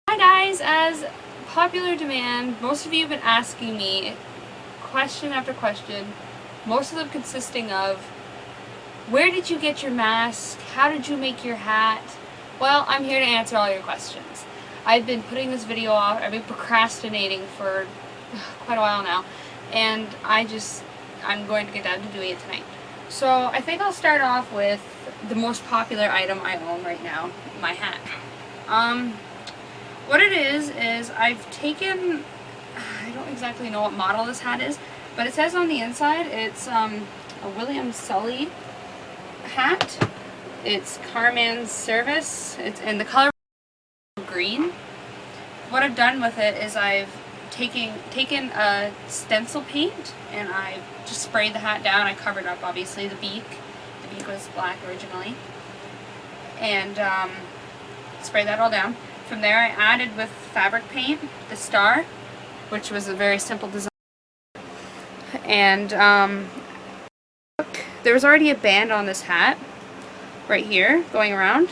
Hi guys, as popular demand, most of you have been asking me question after question, most of them consisting of, where did you get your mask? How did you make your hat? Well, I'm here to answer all your questions. I've been putting this video off, I've been procrastinating for quite a while now, and I'm going to get down to doing it tonight. So I think I'll start off with the most popular item I own right now, my hat. What it is I've taken, I don't exactly know what model this hat is, but it says on the inside it's a William Sully hat. It's Carman's Service. It's in the color green. What I've done with it is I've taken a stencil paint and I just sprayed the hat down. I covered up obviously the beak. The beak was black originally. And sprayed that all down. From there I added with fabric paint the star, which was a very simple design. And there was already a band on this hat right here going around.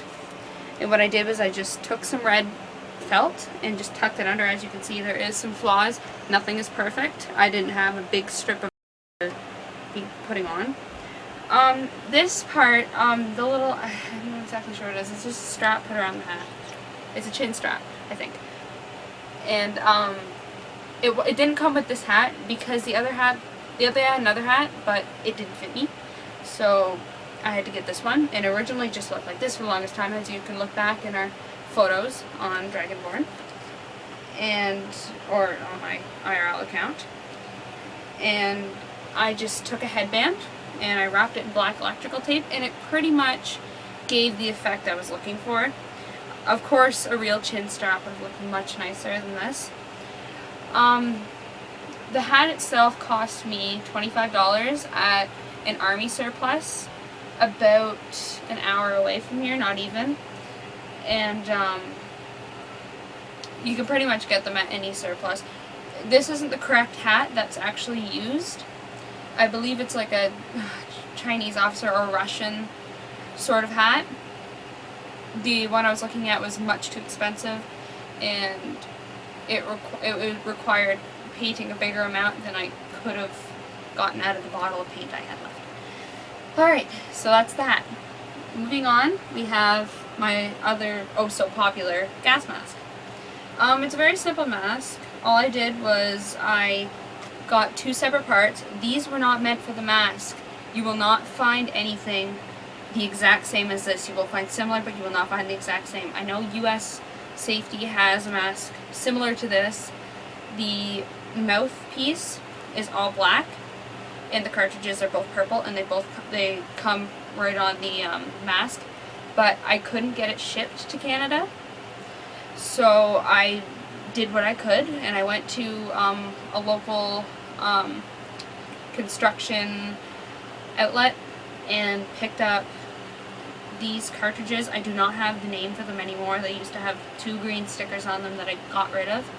And what I did was I just took some red felt and just tucked it under. As you can see, there is some flaws. Nothing is perfect. I didn't have a big strip of to be putting on. This part, the little, I'm not exactly sure what it is. It's just a strap put around the hat. It's a chin strap, I think. And it didn't come with this hat because the other hat had another hat, but it didn't fit me. So I had to get this one. And it originally just looked like this for the longest time, as you can look back in our photos on Dragonborn or on my IRL account. And I just took a headband and I wrapped it in black electrical tape, and it pretty much gave the effect I was looking for. Of course, a real chin strap would have looked much nicer than this. The hat itself cost me $25 at an army surplus, about an hour away from here, not even. And you can pretty much get them at any surplus. This isn't the correct hat that's actually used. I believe it's like a Chinese officer or Russian sort of hat. The one I was looking at was much too expensive, and it required painting a bigger amount than I could have gotten out of the bottle of paint I had left. Alright, so that's that. Moving on, we have my other oh-so-popular gas mask. It's a very simple mask. All I did was I got two separate parts. These were not meant for the mask. You will not find anything the exact same as this. You will find similar, but you will not find the exact same. I know US Safety has a mask similar to this. The mouthpiece is all black, and the cartridges are both purple, and they come right on the mask. But I couldn't get it shipped to Canada, so I did what I could, and I went to a local construction outlet and picked up these cartridges. I do not have the name for them anymore. They used to have two green stickers on them that I got rid of.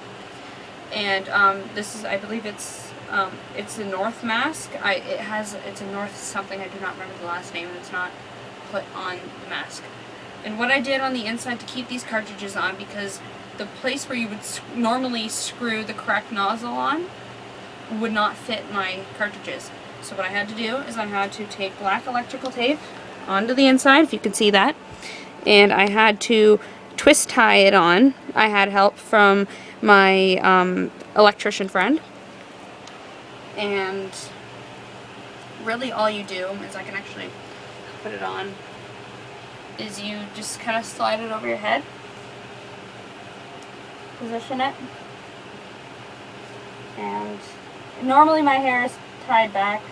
And this is, I believe it's the North mask. It's a North something. I do not remember the last name. It's not put on the mask. And what I did on the inside to keep these cartridges on, because the place where you would normally screw the correct nozzle on would not fit my cartridges. So what I had to do is I had to take black electrical tape onto the inside, if you can see that, and I had to twist tie it on. I had help from my electrician friend, and really all you do is, I can actually put it on, is you just kind of slide it over your head, position it, and normally my hair is tied back,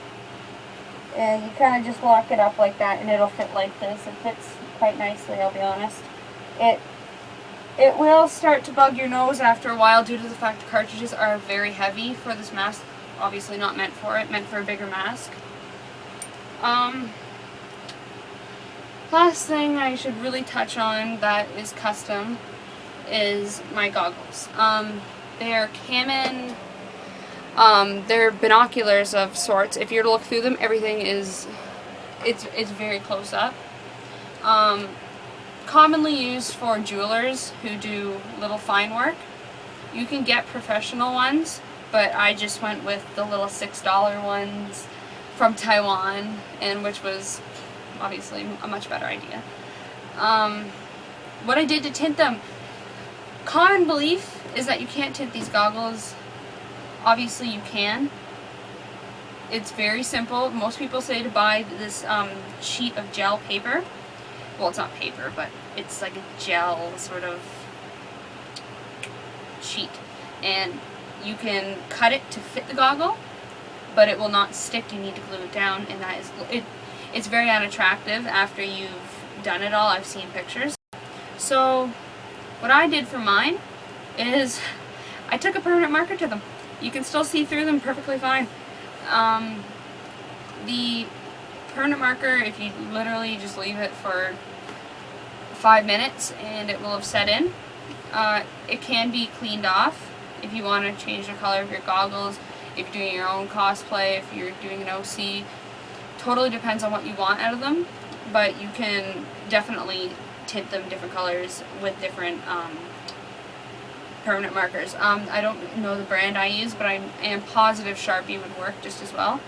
and you kind of just lock it up like that and it'll fit like this. It fits quite nicely, I'll be honest. It will start to bug your nose after a while due to the fact the cartridges are very heavy for this mask. Obviously not meant for it, meant for a bigger mask. Last thing I should really touch on that is custom is my goggles. They are Canon. They're binoculars of sorts. If you were to look through them, everything is, it's very close up. commonly used for jewelers who do little fine work. You can get professional ones, but I just went with the little $6 ones from Taiwan, and which was obviously a much better idea. What I did to tint them, common belief is that you can't tint these goggles. Obviously you can. It's very simple. Most people say to buy this sheet of gel paper. Well, it's not paper, but it's like a gel sort of sheet. And you can cut it to fit the goggle, but it will not stick. You need to glue it down, and that is it's very unattractive after you've done it all. I've seen pictures. So what I did for mine is I took a permanent marker to them. You can still see through them perfectly fine. The permanent marker, if you literally just leave it for 5 minutes and it will have set in, it can be cleaned off if you want to change the color of your goggles, if you're doing your own cosplay, if you're doing an OC. Totally depends on what you want out of them, but you can definitely tint them different colors with different permanent markers. I don't know the brand I use, but I am positive Sharpie would work just as well.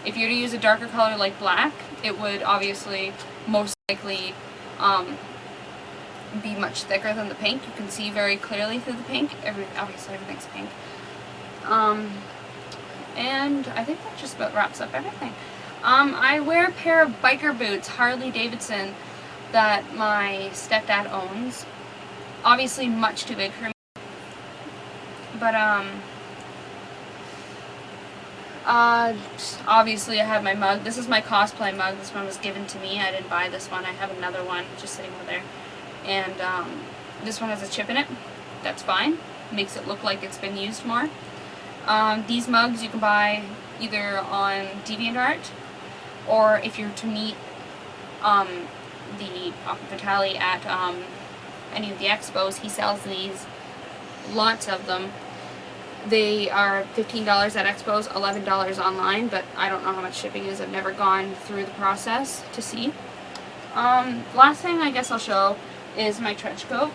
If you're to use a darker color like black, it would obviously most likely be much thicker than the pink. You can see very clearly through the pink. Obviously everything's pink. And I think that just about wraps up everything. I wear a pair of biker boots, Harley Davidson, that my stepdad owns. Obviously much too big for me. But obviously I have my mug. This is my cosplay mug. This one was given to me. I didn't buy this one. I have another one just sitting over there. And this one has a chip in it. That's fine. Makes it look like it's been used more. These mugs you can buy either on DeviantArt, or if you're to meet the Vitaly at any of the expos, he sells these, lots of them. They are $15 at expos, $11 online, but I don't know how much shipping is. I've never gone through the process to see. Last thing I guess I'll show is my trench coat.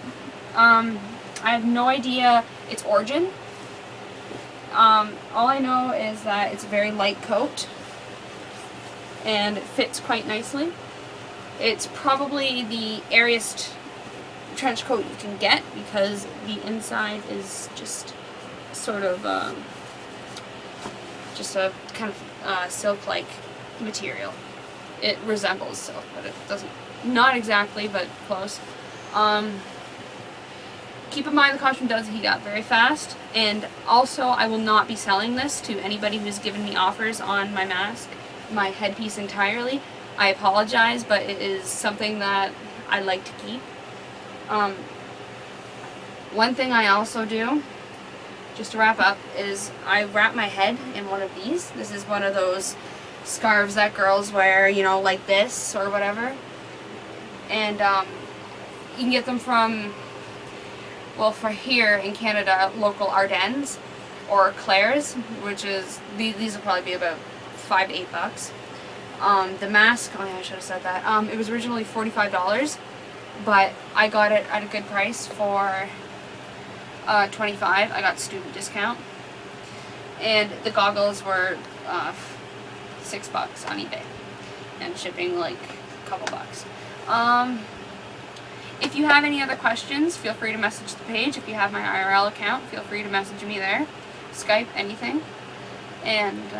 I have no idea its origin. All I know is that it's a very light coat and it fits quite nicely. It's probably the airiest trench coat you can get because the inside is just sort of just a kind of silk-like material. It resembles silk, but it doesn't, not exactly, but close. Keep in mind the costume does heat up very fast, and also I will not be selling this to anybody who's given me offers on my mask, my headpiece entirely. I apologize, but it is something that I like to keep. One thing I also do, just to wrap up, is I wrap my head in one of these. This is one of those scarves that girls wear, you know, like this or whatever. And you can get them from, well, for here in Canada, local Ardennes or Claire's, which is, these will probably be about $5 to $8. The mask, oh yeah, I should have said that. It was originally $45, but I got it at a good price for $25. I got student discount. And the goggles were $6 on eBay. And shipping like a couple bucks. If you have any other questions, feel free to message the page. If you have my IRL account, feel free to message me there. Skype, anything. And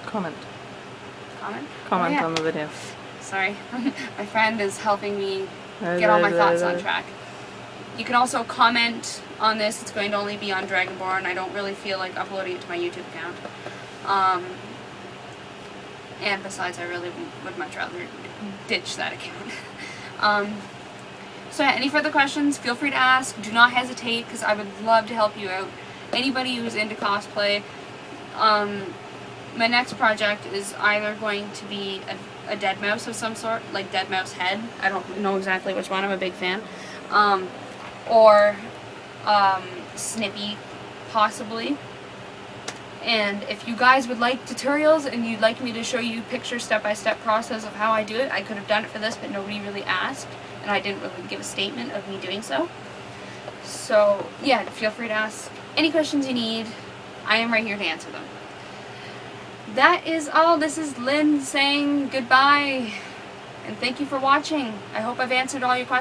comment oh, yeah. on the video. Sorry, my friend is helping me get all my thoughts on track. You can also comment on this. It's going to only be on Dragonborn. I don't really feel like uploading it to my YouTube account. And besides, I really would much rather ditch that account. So yeah, any further questions, feel free to ask. Do not hesitate, because I would love to help you out. Anybody who's into cosplay. My next project is either going to be a dead mouse of some sort, like dead mouse head. I don't know exactly which one. I'm a big fan. Or Snippy, possibly. And if you guys would like tutorials and you'd like me to show you picture step-by-step process of how I do it, I could have done it for this, but nobody really asked, and I didn't really give a statement of me doing so. So yeah, feel free to ask any questions you need. I am right here to answer them. That is all. This is Lynn saying goodbye, and thank you for watching. I hope I've answered all your questions.